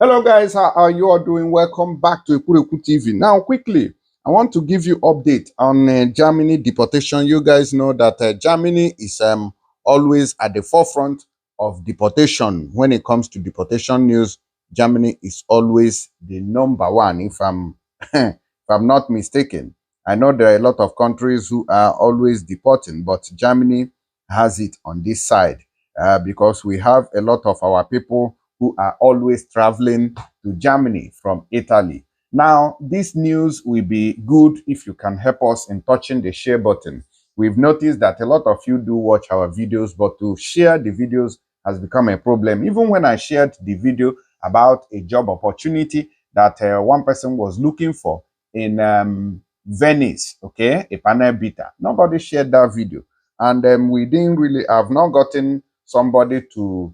Hello guys, how are you all doing? Welcome back to Ekureku TV. Now quickly, I want to give you update on Germany deportation. You guys know that Germany is always at the forefront of deportation. When it comes to deportation news, Germany is always the number one, if I'm if I'm not mistaken. I know there are a lot of countries who are always deporting, but Germany has it on this side because we have a lot of our people who are always traveling to Germany from Italy. Now, this news will be good if you can help us in touching the share button. We've noticed that a lot of you do watch our videos, but to share the videos has become a problem. Even when I shared the video about a job opportunity that one person was looking for in Venice, okay, a panel beater, nobody shared that video. And we didn't really, I've not gotten somebody to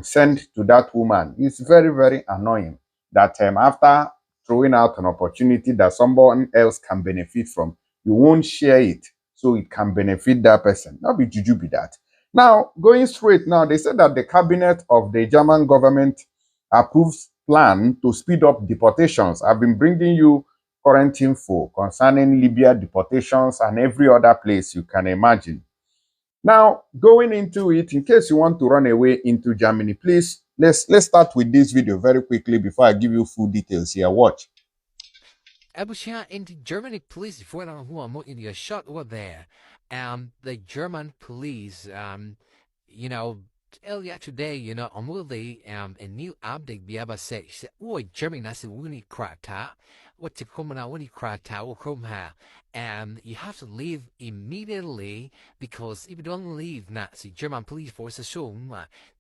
send to that woman. It's very, very annoying that after throwing out an opportunity that someone else can benefit from, you won't share it so it can benefit that person. Not be juju be that. Now, going straight now, they said that the cabinet of the German government approves plan to speed up deportations. I've been bringing you current info concerning Libya deportations and every other place you can imagine. Now, going into it, in case you want to run away into Germany, please, let's start with this video very quickly before I give you full details here. Watch. Abushia into Germany police for who are in your shot over there. The German police, earlier today, on really a new update be able to say, oh, Germany that's a winning crata. What to come now winning crata will come here. You have to leave immediately because if you don't leave, Nazi German police forces show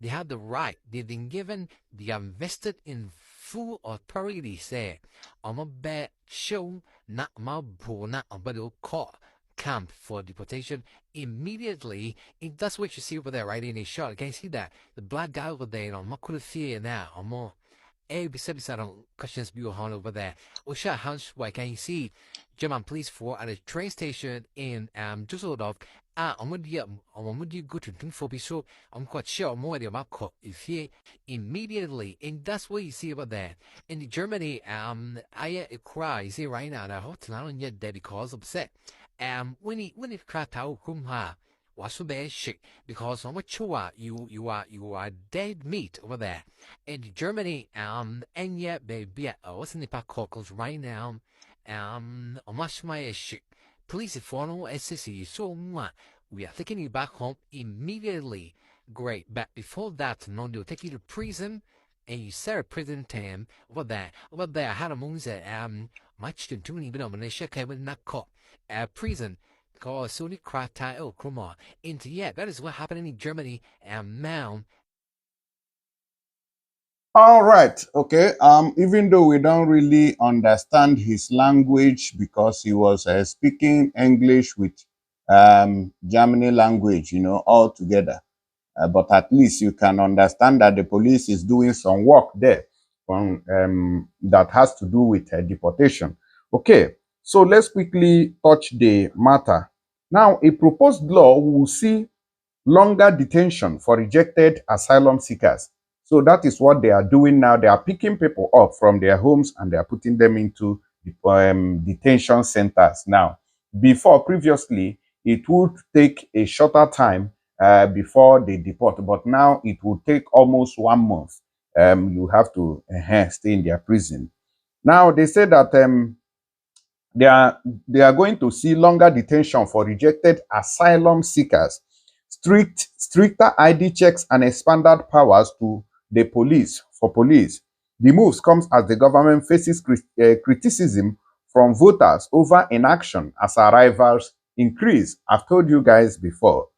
they have the right. They've been given, they are vested in full authority say. I'm a bad show, not my bro, not a bad court camp for deportation immediately. And that's what you see over there, right in a shot. Can you see that? The black guy over there, I'm not going to fear now. I'm more. Beside on questions be on over there. Osha Hans, why can you see German police for at a train station in Düsseldorf? I'm going to go to for so I'm quite sure more about if he immediately, and that's what you see over there. In Germany, I cry, you see right now, I hope not yet there because upset. When he cracked out, what's so bad shit because I'm sure you are dead meat over there in Germany. And yet, baby, what's in the pack cockles right now? I'm much my shit. Police follow SCC so we are taking you back home immediately. Great, but before that, no, they'll take you to prison. And you serve prison time over there. Over there, I had a moon that much to do even on the shake with not caught prison. Because Sony Krata oh Kruma into yeah, that is what happened in Germany and now. All right, okay. Even though we don't really understand his language because he was speaking English with Germany language, all together. But at least you can understand that the police is doing some work there that has to do with deportation. Okay, so let's quickly touch the matter. Now, a proposed law will see longer detention for rejected asylum seekers. So that is what they are doing now. They are picking people up from their homes and they are putting them into detention centers now. Previously, it would take a shorter time before they deport, but now it will take almost 1 month. You have to stay in their prison. Now, they say that they are going to see longer detention for rejected asylum seekers, stricter ID checks, and expanded powers to the police for police. The moves comes as the government faces criticism from voters over inaction as arrivals increase. I've told you guys before.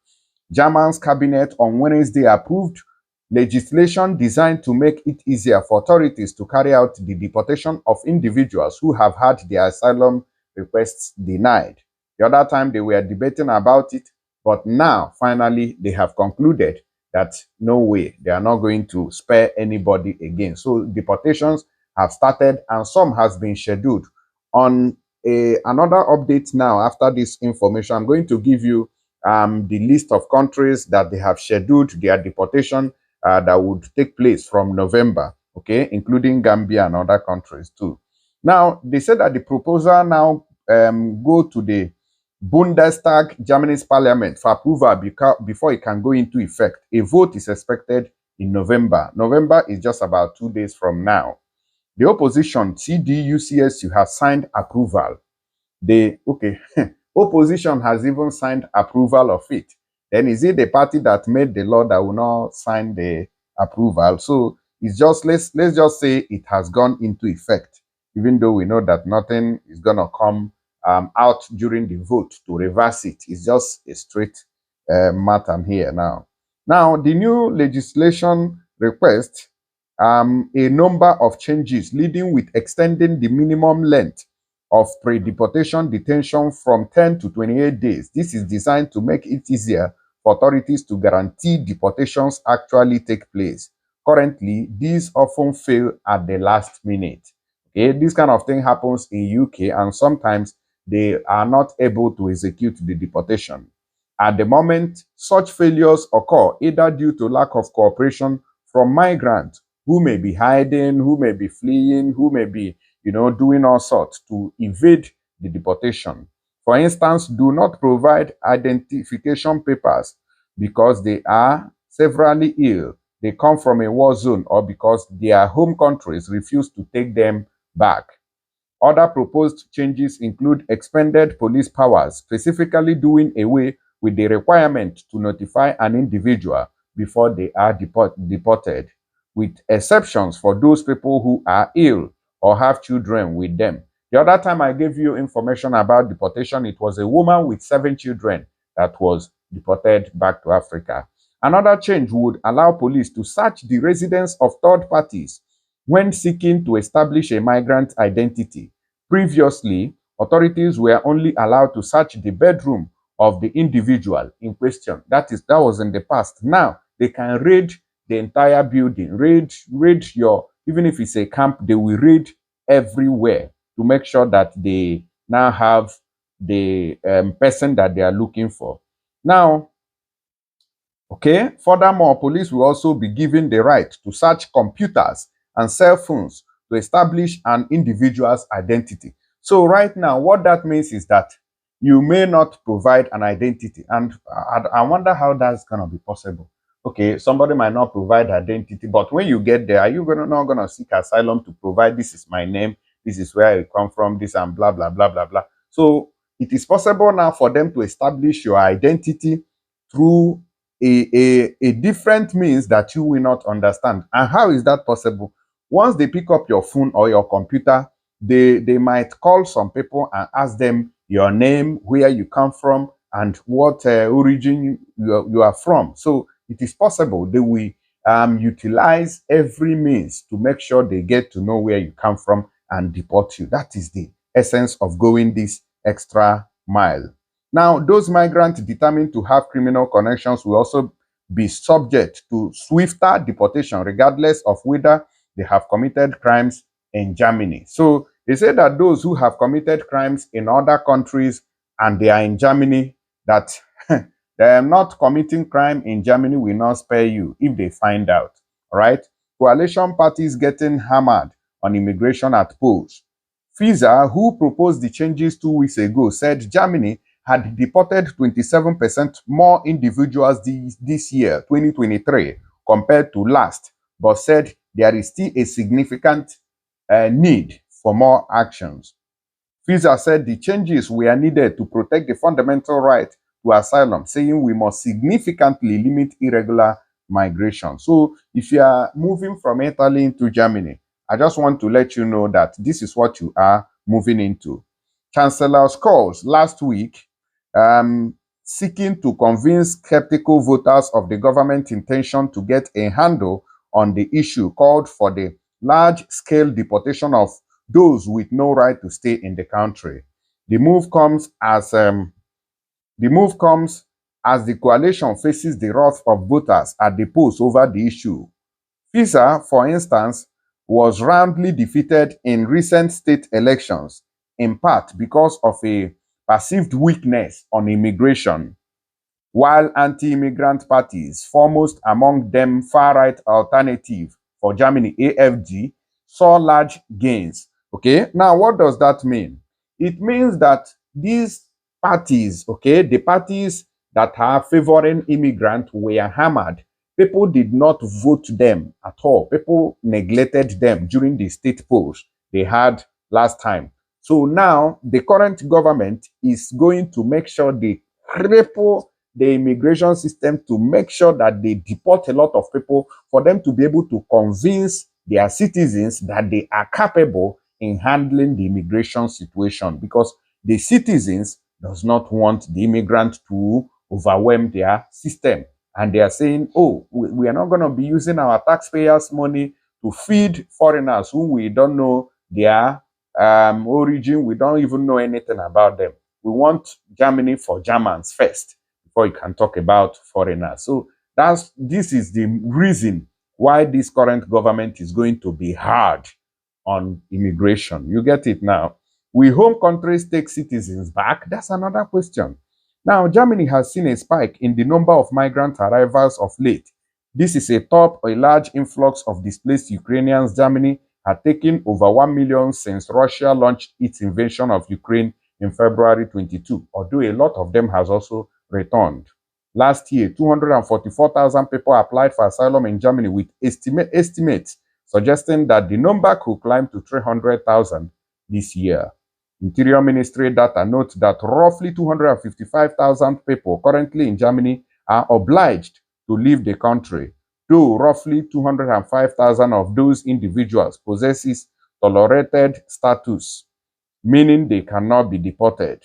German's cabinet on Wednesday approved legislation designed to make it easier for authorities to carry out the deportation of individuals who have had their asylum requests denied. The other time they were debating about it, but now finally they have concluded that no way, they are not going to spare anybody again. So deportations have started and some has been scheduled. On another update now after this information, I'm going to give you the list of countries that they have scheduled their deportation that would take place from November. okay, including Gambia and other countries too. Now, they said that the proposal now go to the Bundestag, Germany's parliament, for approval before it can go into effect. A vote is expected in November. November is just about 2 days from now. The opposition, CDU-CSU, has signed approval. Okay, opposition has even signed approval of it. Then is it the party that made the law that will not sign the approval? So it's just, let's just say it has gone into effect, even though we know that nothing is gonna come out during the vote to reverse it. It's just a straight matter here now. Now, the new legislation requests a number of changes, leading with extending the minimum length of pre-deportation detention from 10 to 28 days. This is designed to make it easier for authorities to guarantee deportations actually take place. Currently, these often fail at the last minute. Okay, this kind of thing happens in UK, and sometimes they are not able to execute the deportation. At the moment, such failures occur either due to lack of cooperation from migrants who may be hiding, who may be fleeing, who may be, doing all sorts to evade the deportation. For instance, do not provide identification papers because they are severely ill, they come from a war zone, or because their home countries refuse to take them back. Other proposed changes include expanded police powers, specifically doing away with the requirement to notify an individual before they are deported, with exceptions for those people who are ill or have children with them. The other time I gave you information about deportation, it was a woman with 7 children that was deported back to Africa. Another change would allow police to search the residence of third parties when seeking to establish a migrant identity. Previously, authorities were only allowed to search the bedroom of the individual in question. That was in the past. Now they can raid the entire building, raid your, even if it's a camp, they will raid everywhere to make sure that they now have the person that they are looking for. Now, okay, furthermore, police will also be given the right to search computers and cell phones to establish an individual's identity. So right now, what that means is that you may not provide an identity. And I wonder how that's going to be possible. Okay, somebody might not provide identity, but when you get there, are you not going to seek asylum to provide, this is my name, this is where I come from, this and blah, blah, blah, blah, blah. So it is possible now for them to establish your identity through a different means that you will not understand. And how is that possible? Once they pick up your phone or your computer, they might call some people and ask them your name, where you come from, and what origin you are from. So it is possible they will utilize every means to make sure they get to know where you come from and deport you. That is the essence of going this extra mile. Now, those migrants determined to have criminal connections will also be subject to swifter deportation, regardless of whether they have committed crimes in Germany. So they say that those who have committed crimes in other countries and they are in Germany, that they are not committing crime in Germany will not spare you if they find out. All right. Coalition parties getting hammered on immigration at polls. FISA, who proposed the changes 2 weeks ago, said Germany had deported 27% more individuals this year, 2023, compared to last, but said there is still a significant need for more actions. FISA said the changes were needed to protect the fundamental right to asylum, saying we must significantly limit irregular migration. So if you are moving from Italy into Germany, I just want to let you know that this is what you are moving into. Chancellor Scholz last week, seeking to convince skeptical voters of the government's intention to get a handle on the issue, called for the large-scale deportation of those with no right to stay in the country. The move comes as the coalition faces the wrath of voters at the polls over the issue. FISA, for instance, was roundly defeated in recent state elections, in part because of a perceived weakness on immigration, while anti-immigrant parties, foremost among them far-right Alternative for Germany, AFG, saw large gains. Okay, now what does that mean? It means that these parties, okay, the parties that are favoring immigrants were hammered. People did not vote them at all. People neglected them during the state polls they had last time. So now the current government is going to make sure they cripple the immigration system to make sure that they deport a lot of people for them to be able to convince their citizens that they are capable in handling the immigration situation, because the citizens does not want the immigrant to overwhelm their system. And they are saying, oh, we are not going to be using our taxpayers' money to feed foreigners whom we don't know their origin. We don't even know anything about them. We want Germany for Germans first before you can talk about foreigners. So this is the reason why this current government is going to be hard on immigration. You get it now? Will home countries take citizens back? That's another question. Now, Germany has seen a spike in the number of migrant arrivals of late. This is a large influx of displaced Ukrainians. Germany had taken over 1 million since Russia launched its invasion of Ukraine in February 22, although a lot of them has also returned. Last year, 244,000 people applied for asylum in Germany, with estimates suggesting that the number could climb to 300,000 this year. Interior Ministry data notes that roughly 255,000 people currently in Germany are obliged to leave the country, though roughly 205,000 of those individuals possesses tolerated status, meaning they cannot be deported.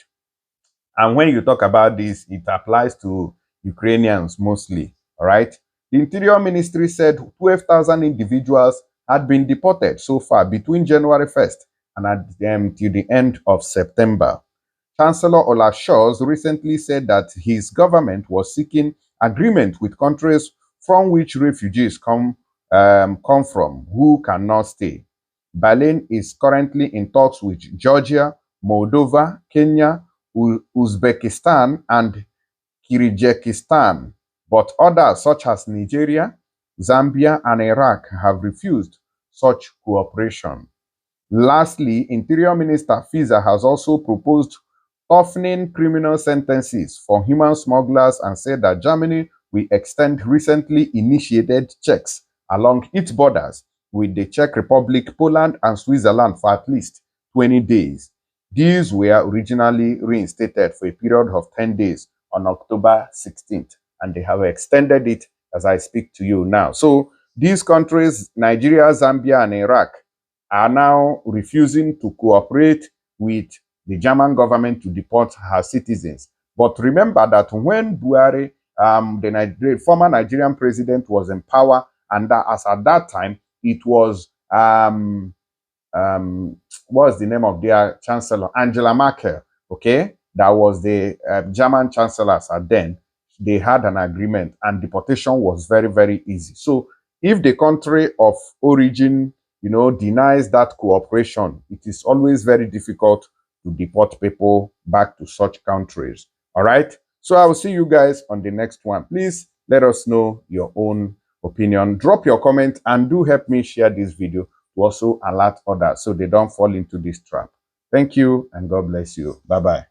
And when you talk about this, it applies to Ukrainians mostly, all right? The Interior Ministry said 12,000 individuals had been deported so far between January 1st and till the end of September. Chancellor Olaf Scholz recently said that his government was seeking agreement with countries from which refugees come from who cannot stay. Berlin is currently in talks with Georgia, Moldova, Kenya, Uzbekistan, and Kyrgyzstan, but others such as Nigeria, Zambia, and Iraq have refused such cooperation. Lastly, Interior Minister Fiza has also proposed toughening criminal sentences for human smugglers and said that Germany will extend recently initiated checks along its borders with the Czech Republic, Poland, and Switzerland for at least 20 days. These were originally reinstated for a period of 10 days on October 16th, and they have extended it as I speak to you now. So these countries, Nigeria, Zambia, and Iraq, are now refusing to cooperate with the German government to deport her citizens. But remember that when Buhari, the former Nigerian president, was in power, and that as at that time, it was what's the name of their chancellor? Angela Merkel, okay? That was the German chancellor at then. They had an agreement and deportation was very, very easy. So if the country of origin, denies that cooperation, it is always very difficult to deport people back to such countries. All right? So I will see you guys on the next one. Please let us know your own opinion. Drop your comment and do help me share this video to also alert others so they don't fall into this trap. Thank you and God bless you. Bye-bye.